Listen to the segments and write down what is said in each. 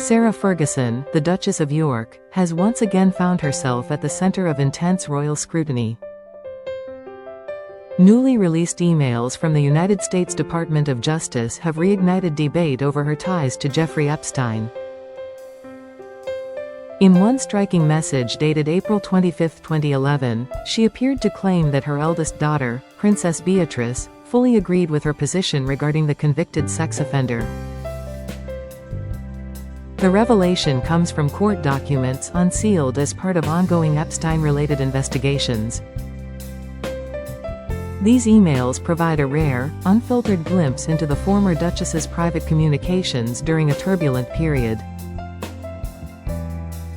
Sarah Ferguson, the Duchess of York, has once again found herself at the center of intense royal scrutiny. Newly released emails from the United States Department of Justice have reignited debate over her ties to Jeffrey Epstein. In one striking message dated April 25, 2011, she appeared to claim that her eldest daughter, Princess Beatrice, fully agreed with her position regarding the convicted sex offender. The revelation comes from court documents unsealed as part of ongoing Epstein-related investigations. These emails provide a rare, unfiltered glimpse into the former Duchess's private communications during a turbulent period.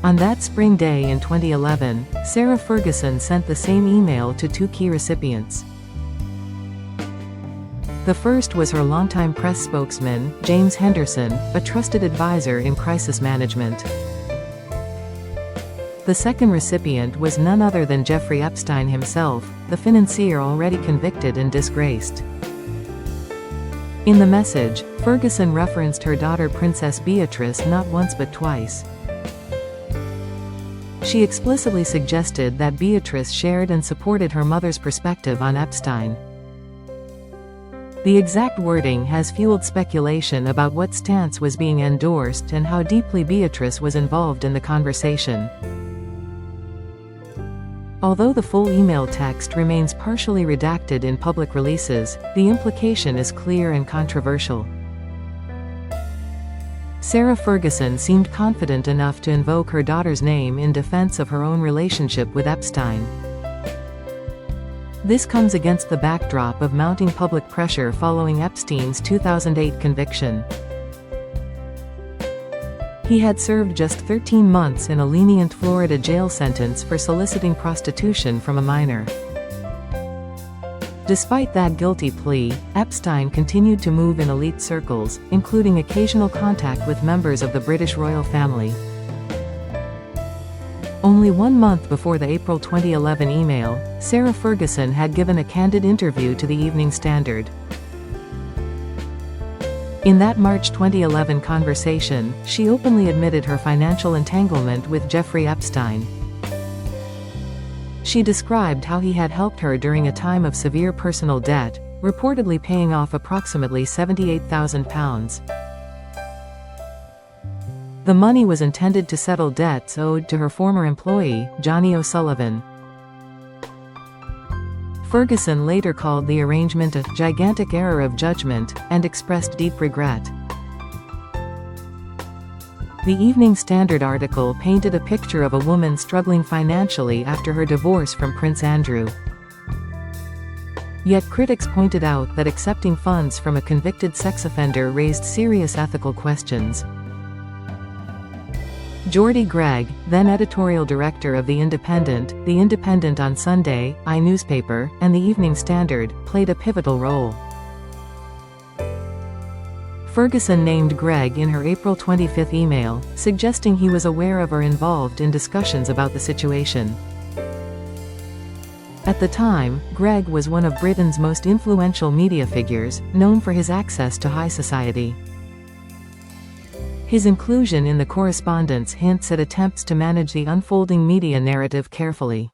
On that spring day in 2011, Sarah Ferguson sent the same email to two key recipients. The first was her longtime press spokesman, James Henderson, a trusted advisor in crisis management. The second recipient was none other than Jeffrey Epstein himself, the financier already convicted and disgraced. In the message, Ferguson referenced her daughter Princess Beatrice not once but twice. She explicitly suggested that Beatrice shared and supported her mother's perspective on Epstein. The exact wording has fueled speculation about what stance was being endorsed and how deeply Beatrice was involved in the conversation. Although the full email text remains partially redacted in public releases, the implication is clear and controversial. Sarah Ferguson seemed confident enough to invoke her daughter's name in defense of her own relationship with Epstein. This comes against the backdrop of mounting public pressure following Epstein's 2008 conviction. He had served just 13 months in a lenient Florida jail sentence for soliciting prostitution from a minor. Despite that guilty plea, Epstein continued to move in elite circles, including occasional contact with members of the British royal family. Only 1 month before the April 2011 email, Sarah Ferguson had given a candid interview to the Evening Standard. In that March 2011 conversation, she openly admitted her financial entanglement with Jeffrey Epstein. She described how he had helped her during a time of severe personal debt, reportedly paying off approximately £78,000. The money was intended to settle debts owed to her former employee, Johnny O'Sullivan. Ferguson later called the arrangement a gigantic error of judgment, and expressed deep regret. The Evening Standard article painted a picture of a woman struggling financially after her divorce from Prince Andrew. Yet critics pointed out that accepting funds from a convicted sex offender raised serious ethical questions. Geordie Greig, then editorial director of The Independent on Sunday, newspaper, and The Evening Standard, played a pivotal role. Ferguson named Greig in her April 25 email, suggesting he was aware of or involved in discussions about the situation. At the time, Greig was one of Britain's most influential media figures, known for his access to high society. His inclusion in the correspondence hints at attempts to manage the unfolding media narrative carefully.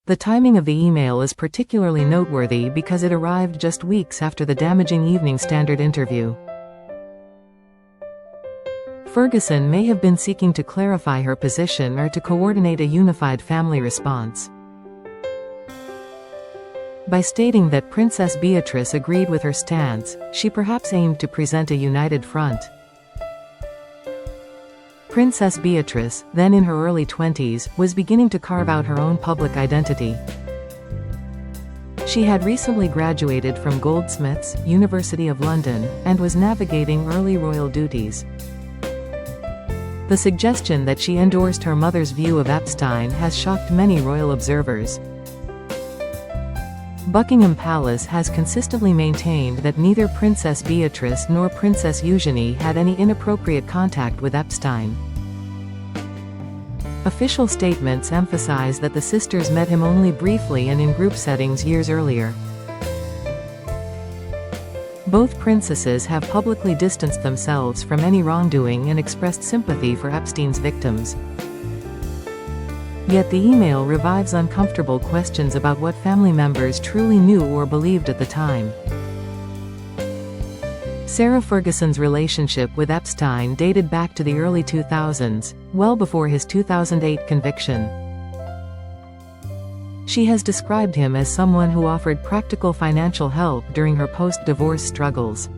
The timing of the email is particularly noteworthy because it arrived just weeks after the damaging Evening Standard interview. Ferguson may have been seeking to clarify her position or to coordinate a unified family response. By stating that Princess Beatrice agreed with her stance, she perhaps aimed to present a united front. Princess Beatrice, then in her early 20s, was beginning to carve out her own public identity. She had recently graduated from Goldsmiths, University of London, and was navigating early royal duties. The suggestion that she endorsed her mother's view of Epstein has shocked many royal observers. Buckingham Palace has consistently maintained that neither Princess Beatrice nor Princess Eugenie had any inappropriate contact with Epstein. Official statements emphasize that the sisters met him only briefly and in group settings years earlier. Both princesses have publicly distanced themselves from any wrongdoing and expressed sympathy for Epstein's victims. Yet the email revives uncomfortable questions about what family members truly knew or believed at the time. Sarah Ferguson's relationship with Epstein dated back to the early 2000s, well before his 2008 conviction. She has described him as someone who offered practical financial help during her post-divorce struggles.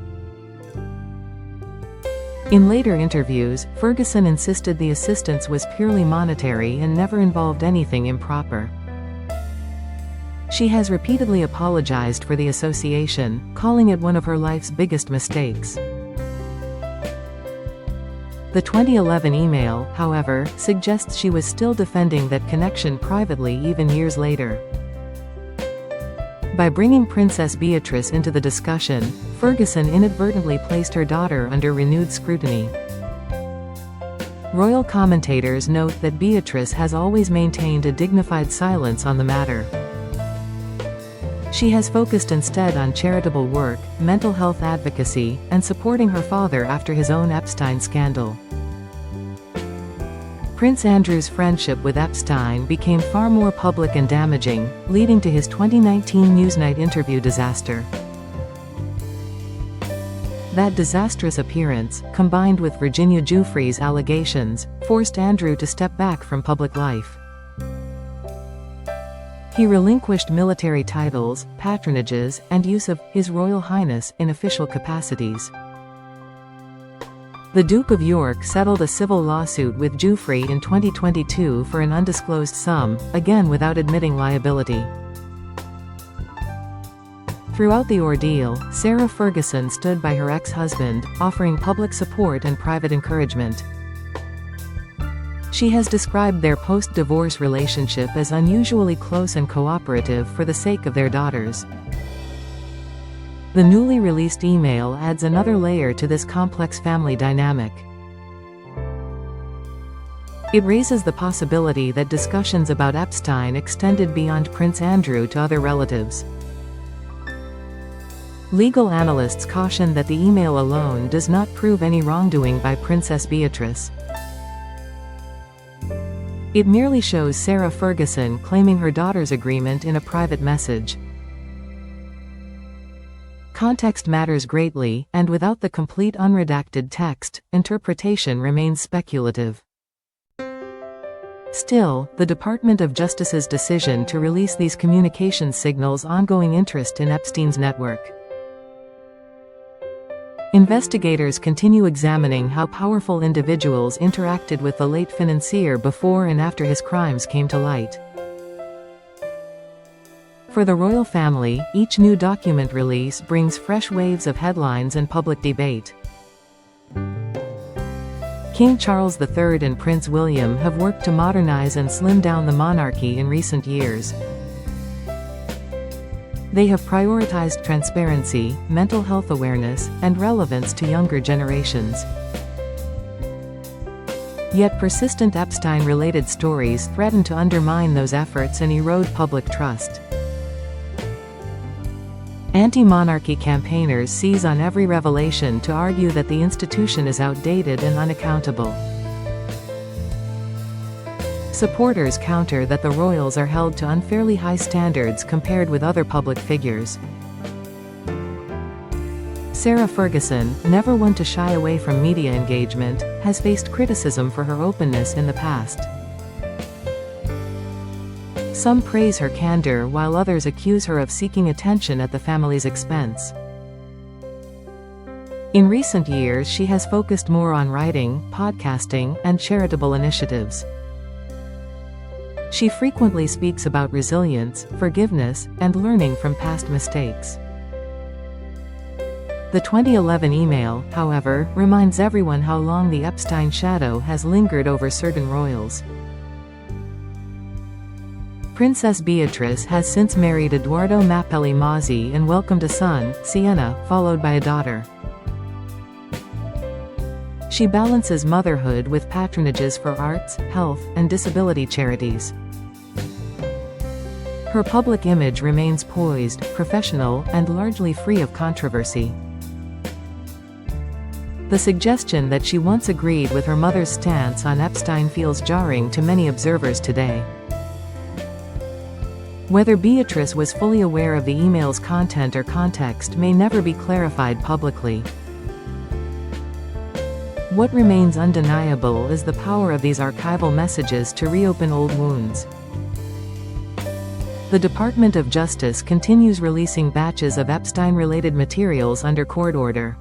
In later interviews, Ferguson insisted the assistance was purely monetary and never involved anything improper. She has repeatedly apologized for the association, calling it one of her life's biggest mistakes. The 2011 email, however, suggests she was still defending that connection privately even years later. By bringing Princess Beatrice into the discussion, Ferguson inadvertently placed her daughter under renewed scrutiny. Royal commentators note that Beatrice has always maintained a dignified silence on the matter. She has focused instead on charitable work, mental health advocacy, and supporting her father after his own Epstein scandal. Prince Andrew's friendship with Epstein became far more public and damaging, leading to his 2019 Newsnight interview disaster. That disastrous appearance, combined with Virginia Giuffre's allegations, forced Andrew to step back from public life. He relinquished military titles, patronages, and use of His Royal Highness in official capacities. The Duke of York settled a civil lawsuit with Giuffre in 2022 for an undisclosed sum, again without admitting liability. Throughout the ordeal, Sarah Ferguson stood by her ex-husband, offering public support and private encouragement. She has described their post-divorce relationship as unusually close and cooperative for the sake of their daughters. The newly released email adds another layer to this complex family dynamic. It raises the possibility that discussions about Epstein extended beyond Prince Andrew to other relatives. Legal analysts caution that the email alone does not prove any wrongdoing by Princess Beatrice. It merely shows Sarah Ferguson claiming her daughter's agreement in a private message. Context matters greatly, and without the complete unredacted text, interpretation remains speculative. Still, the Department of Justice's decision to release these communications signals ongoing interest in Epstein's network. Investigators continue examining how powerful individuals interacted with the late financier before and after his crimes came to light. For the royal family, each new document release brings fresh waves of headlines and public debate. King Charles III and Prince William have worked to modernize and slim down the monarchy in recent years. They have prioritized transparency, mental health awareness, and relevance to younger generations. Yet persistent Epstein-related stories threaten to undermine those efforts and erode public trust. Anti-monarchy campaigners seize on every revelation to argue that the institution is outdated and unaccountable. Supporters counter that the royals are held to unfairly high standards compared with other public figures. Sarah Ferguson, never one to shy away from media engagement, has faced criticism for her openness in the past. Some praise her candor while others accuse her of seeking attention at the family's expense. In recent years, she has focused more on writing, podcasting, and charitable initiatives. She frequently speaks about resilience, forgiveness, and learning from past mistakes. The 2011 email, however, reminds everyone how long the Epstein shadow has lingered over certain royals. Princess Beatrice has since married Edoardo Mappelli Mozzi and welcomed a son, Sienna, followed by a daughter. She balances motherhood with patronages for arts, health, and disability charities. Her public image remains poised, professional, and largely free of controversy. The suggestion that she once agreed with her mother's stance on Epstein feels jarring to many observers today. Whether Beatrice was fully aware of the email's content or context may never be clarified publicly. What remains undeniable is the power of these archival messages to reopen old wounds. The Department of Justice continues releasing batches of Epstein-related materials under court order.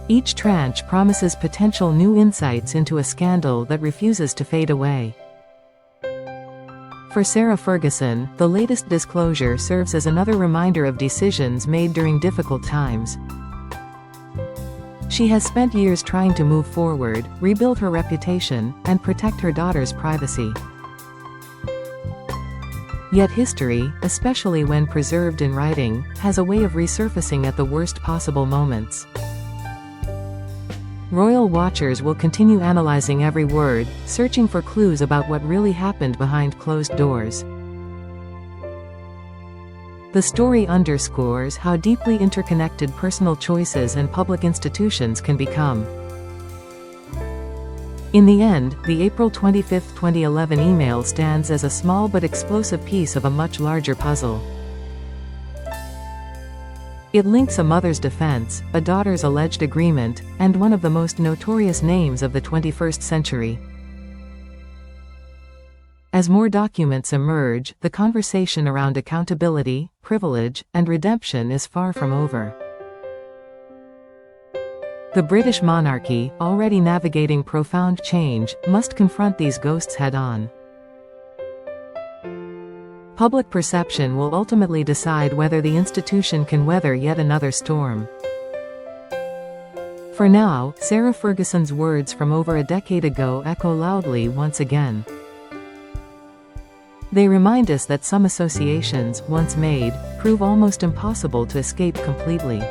Each tranche promises potential new insights into a scandal that refuses to fade away. For Sarah Ferguson, the latest disclosure serves as another reminder of decisions made during difficult times. She has spent years trying to move forward, rebuild her reputation, and protect her daughter's privacy. Yet history, especially when preserved in writing, has a way of resurfacing at the worst possible moments. Royal watchers will continue analyzing every word, searching for clues about what really happened behind closed doors. The story underscores how deeply interconnected personal choices and public institutions can become. In the end, the April 25, 2011 email stands as a small but explosive piece of a much larger puzzle. It links a mother's defense, a daughter's alleged agreement, and one of the most notorious names of the 21st century. As more documents emerge, the conversation around accountability, privilege, and redemption is far from over. The British monarchy, already navigating profound change, must confront these ghosts head-on. Public perception will ultimately decide whether the institution can weather yet another storm. For now, Sarah Ferguson's words from over a decade ago echo loudly once again. They remind us that some associations, once made, prove almost impossible to escape completely.